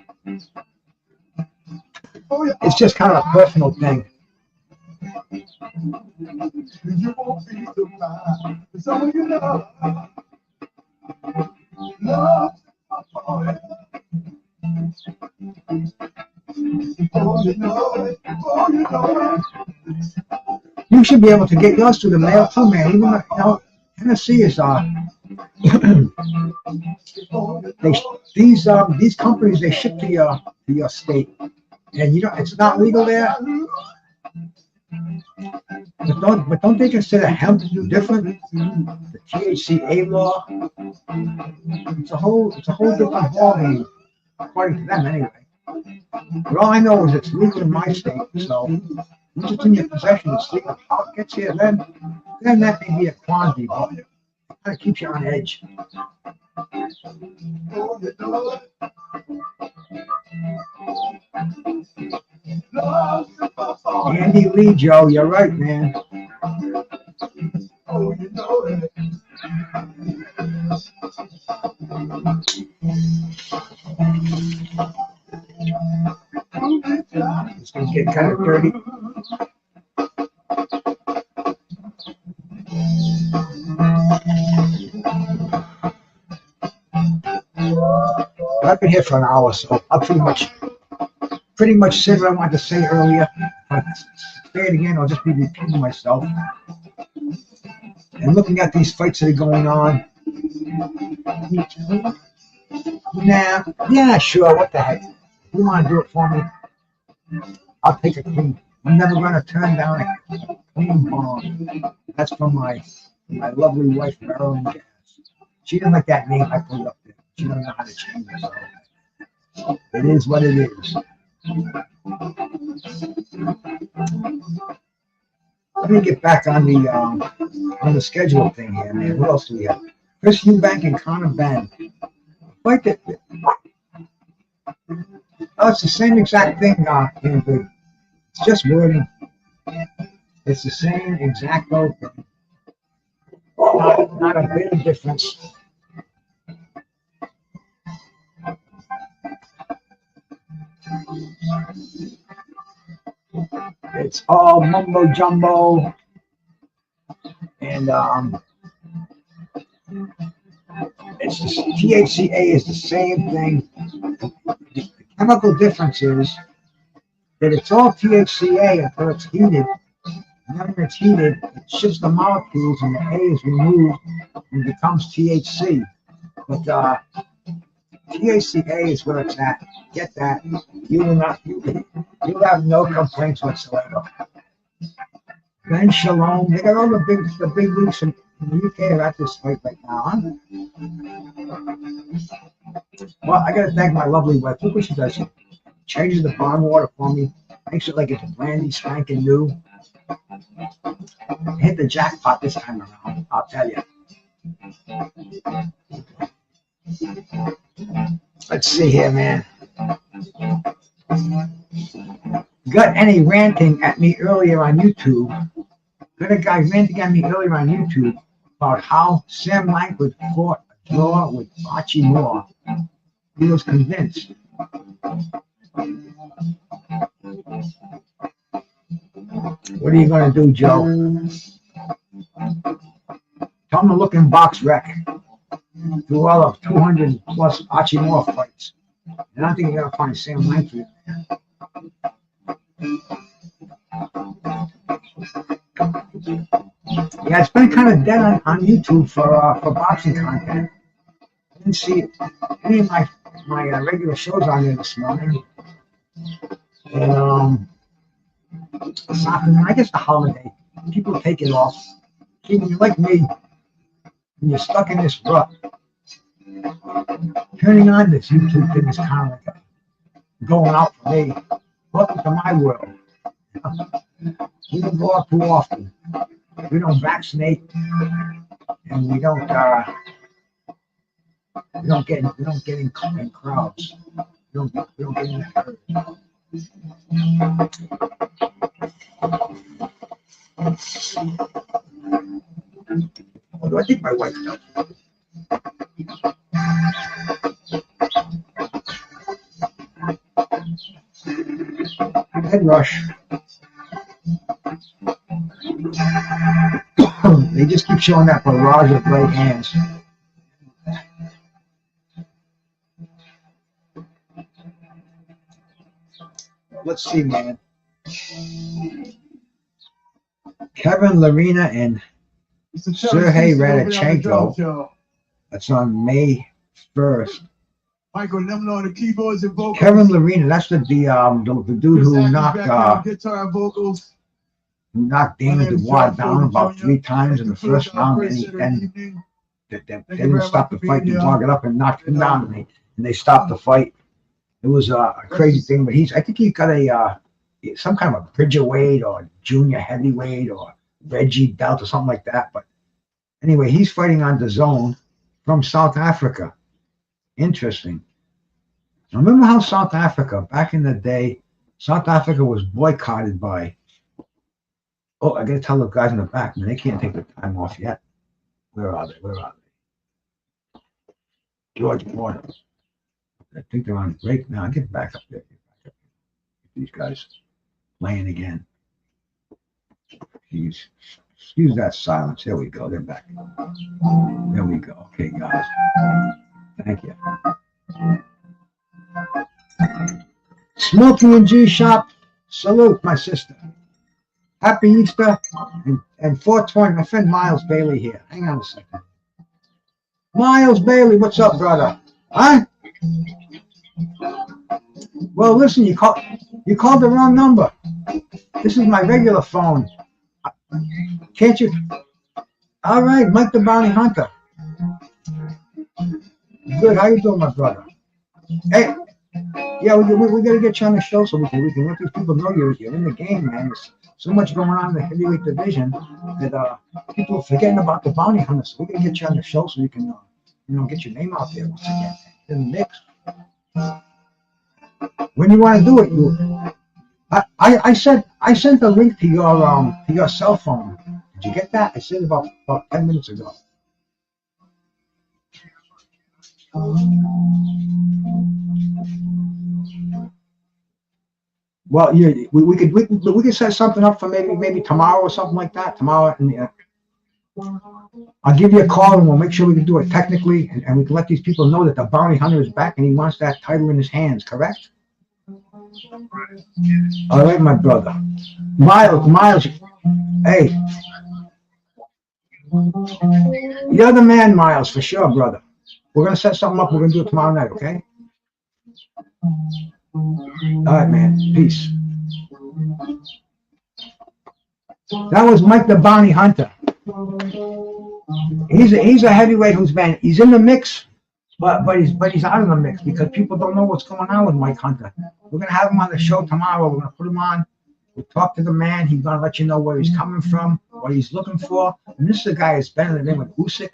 It's just kind of a personal thing. You won't be surprised. So you know, love. You should be able to get yours through the mail too, man. Even though, Tennessee is these companies, they ship to your state, and it's not legal there. But don't they consider hemp different? The THCA law. It's a whole different ballgame, according to them anyway. But all I know is it's legal in my state, so once it's in your possession, it's legal. How it gets here, then that may be a quandary, but it kind of keeps you on edge. Andy Lee, Joe, you're right, man. It's gonna get kind of dirty. I've been here for an hour, so I'll pretty much said what I wanted to say earlier. If I say it again, I'll just be repeating myself. And looking at these fights that are going on. Nah, yeah, sure, what the heck. You want to do it for me? I'll take a clean. I'm never going to turn down a clean bomb. That's from my lovely wife, Marilyn Gas. She didn't like that name I put up there. She doesn't know how to change it, so it is what it is. Let me get back on the schedule thing here, man. What else do we have? Chris Eubank and Conor Benn. Like that. Oh, it's the same exact thing, Andrew. It's just wording. It's the same exact old thing. Not a bit of difference. it's all mumbo jumbo, and it's just, THCA is the same thing. The chemical difference is that it's all THCA until it's heated. And then when it's heated, it shifts the molecules and the A is removed and becomes THC. But THCA is where it's at. Get that. You will not. You'll have no complaints whatsoever. Ben Shalom. They got all the big leagues in the UK are at this fight right now, huh? Well, I gotta thank my lovely wife. Look what she does. She changes the bottom water for me, makes it like it's brandy spanking new. Hit the jackpot this time around, I'll tell you. Let's see here, man. Got any ranting at me earlier on YouTube? Got a guy ranting at me earlier on YouTube about how Sam Langford fought a draw with Archie Moore. He was convinced. What are you going to do, Joe? Tell him to look in Box Rec. Do all of 200 plus Archie Moore fights. And I think you're going to find Sam Langford. Yeah, it's been kind of dead on YouTube for boxing content. I didn't see any of my regular shows on there this morning. And I guess the holiday, people take it off. See, when you're like me, when you're stuck in this rut, turning on this YouTube thing is kind of like going out for me. Welcome to my world. We don't go out too often. We don't vaccinate, and we don't get in crowds. We don't get in herd. Although I think my wife does. Head rush. They just keep showing that barrage of right hands. Let's see, man. Kevin Lerena and Sergey Radichenko. That's on May 1st. Michael Lemon on the keyboards and vocals. Kevin Lerena, that's the dude who knocked guitar vocals. Dana Dubois down about 3 times in the first round, and they didn't stop the fight. Dubois got up and knocked him down, and they stopped the fight. It was a crazy thing, but I think he's got some kind of a Bridgerweight or junior heavyweight or Reggie belt or something like that. But anyway, he's fighting on DAZN from South Africa. Interesting. Now, remember how South Africa, back in the day, South Africa was boycotted by, oh, I gotta tell the guys in the back, man, they can't take the time off yet. Where are they? George Porter. I think they're on break now. Get back up there. These guys playing again. Excuse that silence. There we go. They're back. There we go. Okay, guys. Thank you. Smokey and G Shop. Salute, my sister. Happy Easter and 420. My friend Miles Bailey here. Hang on a second. Miles Bailey, what's up, brother? Huh? Well, listen, you called the wrong number. This is my regular phone. Can't you? All right, Mike the Bounty Hunter. Good. How you doing, my brother? Hey, yeah, we gotta get you on the show so we can let these people know you're in the game, man. There's so much going on in the heavyweight division that people are forgetting about the Bounty Hunter. So we gotta get you on the show so we can get your name out there once again in the mix. When you want to do it, I sent a link to your cell phone. Did you get that? I sent it about 10 minutes ago. Well, we could set something up for maybe tomorrow or something like that. Tomorrow, and I'll give you a call and we'll make sure we can do it technically, and we can let these people know that the bounty hunter is back and he wants that title in his hands. Correct? All right, my brother. Miles, hey, you're the man, Miles, for sure, brother. We're gonna set something up. We're gonna do it tomorrow night, okay? All right, man. Peace. That was Mike the Bounty Hunter. He's a heavyweight he's in the mix, but he's out of the mix because people don't know what's going on with Mike Hunter. We're gonna have him on the show tomorrow. We're gonna put him on. We'll talk to the man. He's gonna let you know where he's coming from, what he's looking for. And this is the guy that's been in the ring with Usyk.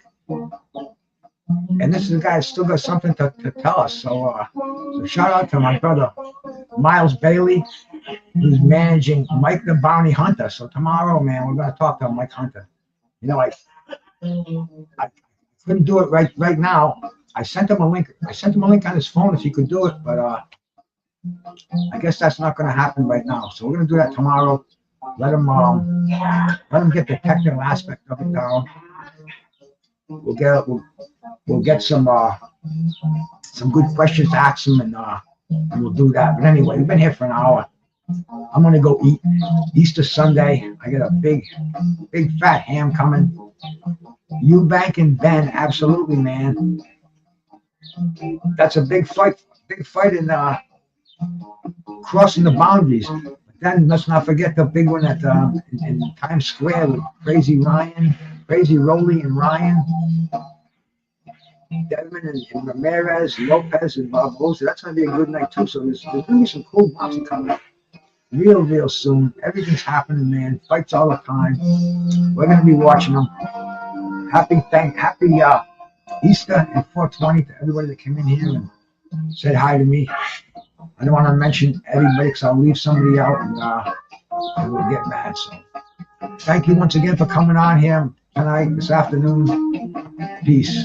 And this is the guy that's still got something to tell us. So shout out to my brother Miles Bailey, who's managing Mike the Bounty Hunter. So tomorrow, man, we're gonna talk to Mike Hunter. You know, I couldn't do it right now. I sent him a link. I sent him a link on his phone if he could do it, but I guess that's not going to happen right now. So we're going to do that tomorrow. Let him get the technical aspect of it down. We'll get some good questions to ask him, and we'll do that. But anyway, we've been here for an hour. I'm going to go eat. Easter Sunday. I got a big fat ham coming. Eubank and Ben, absolutely, man. That's a big fight in crossing the boundaries. But then let's not forget the big one at in Times Square with Crazy Rolly and Ryan, Devin and Ramirez, Lopez and Barbosa. That's going to be a good night too. So there's going to be some cool boxing coming up real soon. Everything's happening, man. Fights all the time. We're going to be watching them. Happy Easter and 420 to everybody that came in here and said hi to me. I don't want to mention everybody because I'll leave somebody out and we'll get mad. So thank you once again for coming on here tonight, this afternoon. Peace.